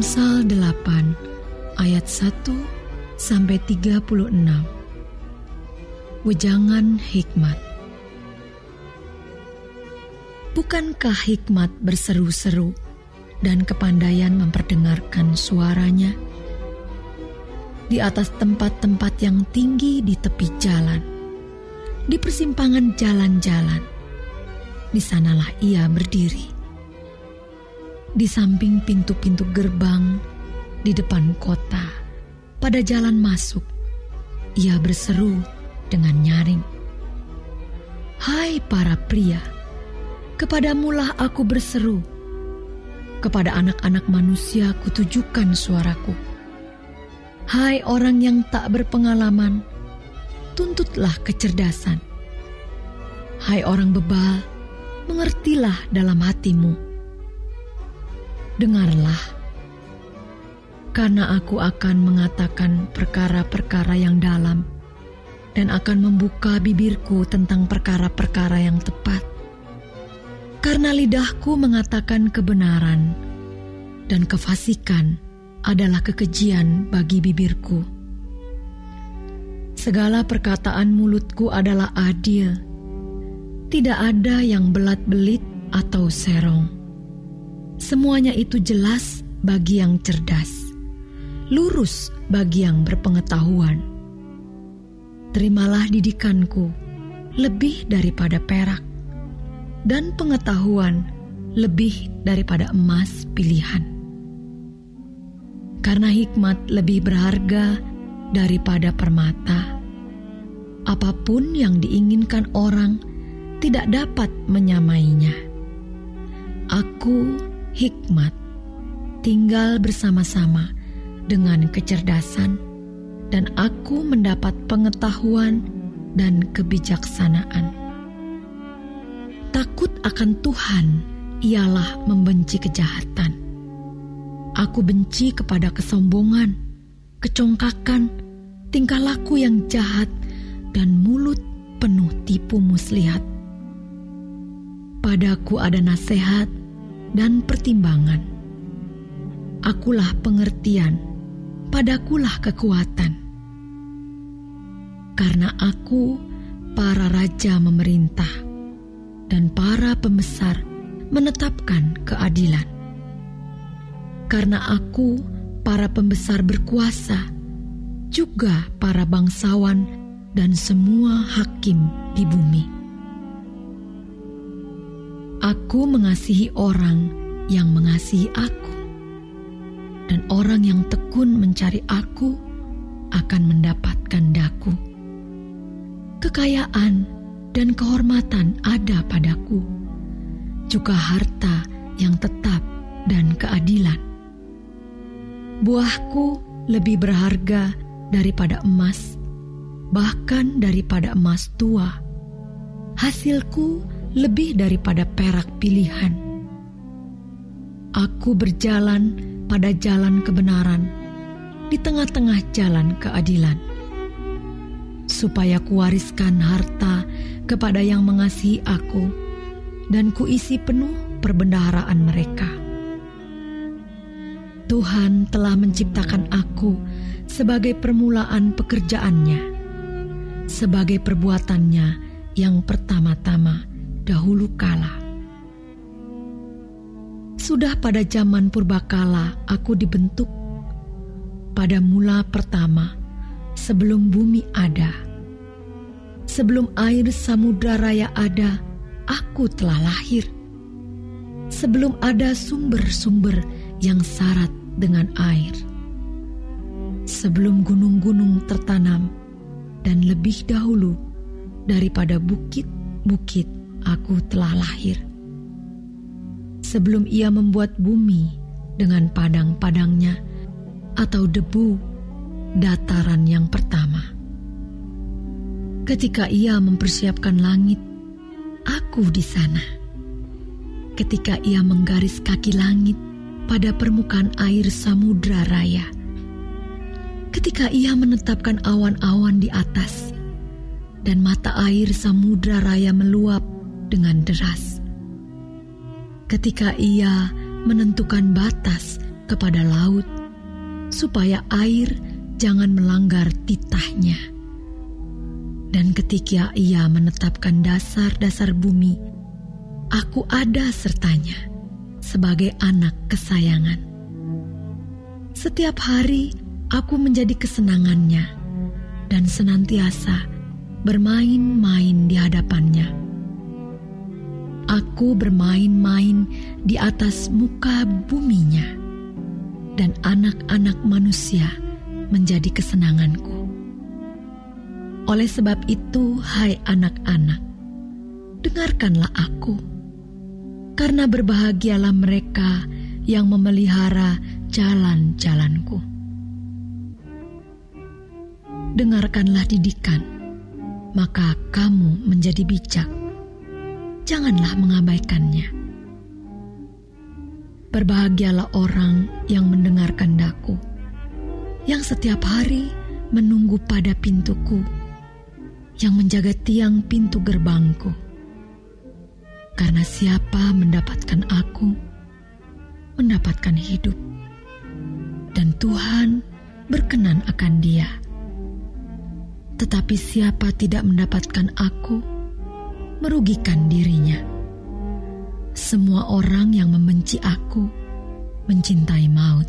Amsal 8 ayat 1-36. Wejangan hikmat. Bukankah hikmat berseru-seru dan kepandaian memperdengarkan suaranya? Di atas tempat-tempat yang tinggi di tepi jalan, di persimpangan jalan-jalan, di sanalah ia berdiri. Di samping pintu-pintu gerbang, di depan kota, pada jalan masuk, ia berseru dengan nyaring. Hai para pria, kepadamulah aku berseru, kepada anak-anak manusia kutujukan suaraku. Hai orang yang tak berpengalaman, tuntutlah kecerdasan. Hai orang bebal, mengertilah dalam hatimu. Dengarlah, karena aku akan mengatakan perkara-perkara yang dalam dan akan membuka bibirku tentang perkara-perkara yang tepat. Karena lidahku mengatakan kebenaran dan kefasikan adalah kekejian bagi bibirku. Segala perkataan mulutku adalah adil, tidak ada yang belat-belit atau serong. Semuanya itu jelas bagi yang cerdas, lurus bagi yang berpengetahuan. Terimalah didikanku lebih daripada perak, dan pengetahuan lebih daripada emas pilihan. Karena hikmat lebih berharga daripada permata, apapun yang diinginkan orang tidak dapat menyamainya. Aku, hikmat, tinggal bersama-sama dengan kecerdasan, dan aku mendapat pengetahuan dan kebijaksanaan. Takut akan Tuhan ialah membenci kejahatan. Aku benci kepada kesombongan, kecongkakan, tingkah laku yang jahat, dan mulut penuh tipu muslihat. Padaku ada nasihat dan pertimbangan. Akulah pengertian, padakulah kekuatan. Karena aku, para raja memerintah, dan para pembesar menetapkan keadilan. Karena aku, para pembesar berkuasa, juga para bangsawan dan semua hakim di bumi. Aku mengasihi orang yang mengasihi aku, dan orang yang tekun mencari aku akan mendapatkan daku. Kekayaan dan kehormatan ada padaku, juga harta yang tetap dan keadilan. Buahku lebih berharga daripada emas, bahkan daripada emas tua. Hasilku lebih daripada perak pilihan. Aku berjalan pada jalan kebenaran, di tengah-tengah jalan keadilan, supaya kuwariskan harta kepada yang mengasihi aku, dan kuisi penuh perbendaharaan mereka. Tuhan telah menciptakan aku sebagai permulaan pekerjaannya, sebagai perbuatannya yang pertama-tama dahulu kala. Sudah pada zaman purbakala aku dibentuk, pada mula pertama, sebelum bumi ada. Sebelum air samudra raya ada, aku telah lahir. Sebelum ada sumber-sumber yang syarat dengan air. Sebelum gunung-gunung tertanam, dan lebih dahulu daripada bukit-bukit aku telah lahir. Sebelum ia membuat bumi dengan padang-padangnya, atau debu dataran yang pertama. Ketika ia mempersiapkan langit, aku di sana. Ketika ia menggaris kaki langit pada permukaan air samudra raya. Ketika ia menetapkan awan-awan di atas, dan mata air samudra raya meluap dengan deras. Ketika ia menentukan batas kepada laut, supaya air jangan melanggar titahnya. Dan ketika Ia menetapkan dasar-dasar bumi, Aku ada sertanya sebagai anak kesayangan. Setiap hari aku menjadi kesenangannya dan senantiasa bermain-main di hadapannya. Aku bermain-main di atas muka buminya, dan anak-anak manusia menjadi kesenanganku. Oleh sebab itu, hai anak-anak, dengarkanlah aku, karena berbahagialah mereka yang memelihara jalan-jalanku. Dengarkanlah didikan, maka kamu menjadi bijak. Janganlah mengabaikannya. Berbahagialah orang yang mendengarkan daku, yang setiap hari menunggu pada pintuku, yang menjaga tiang pintu gerbangku. Karena siapa mendapatkan aku, mendapatkan hidup, dan Tuhan berkenan akan dia. Tetapi siapa tidak mendapatkan aku, merugikan dirinya. Semua orang yang membenci aku mencintai maut.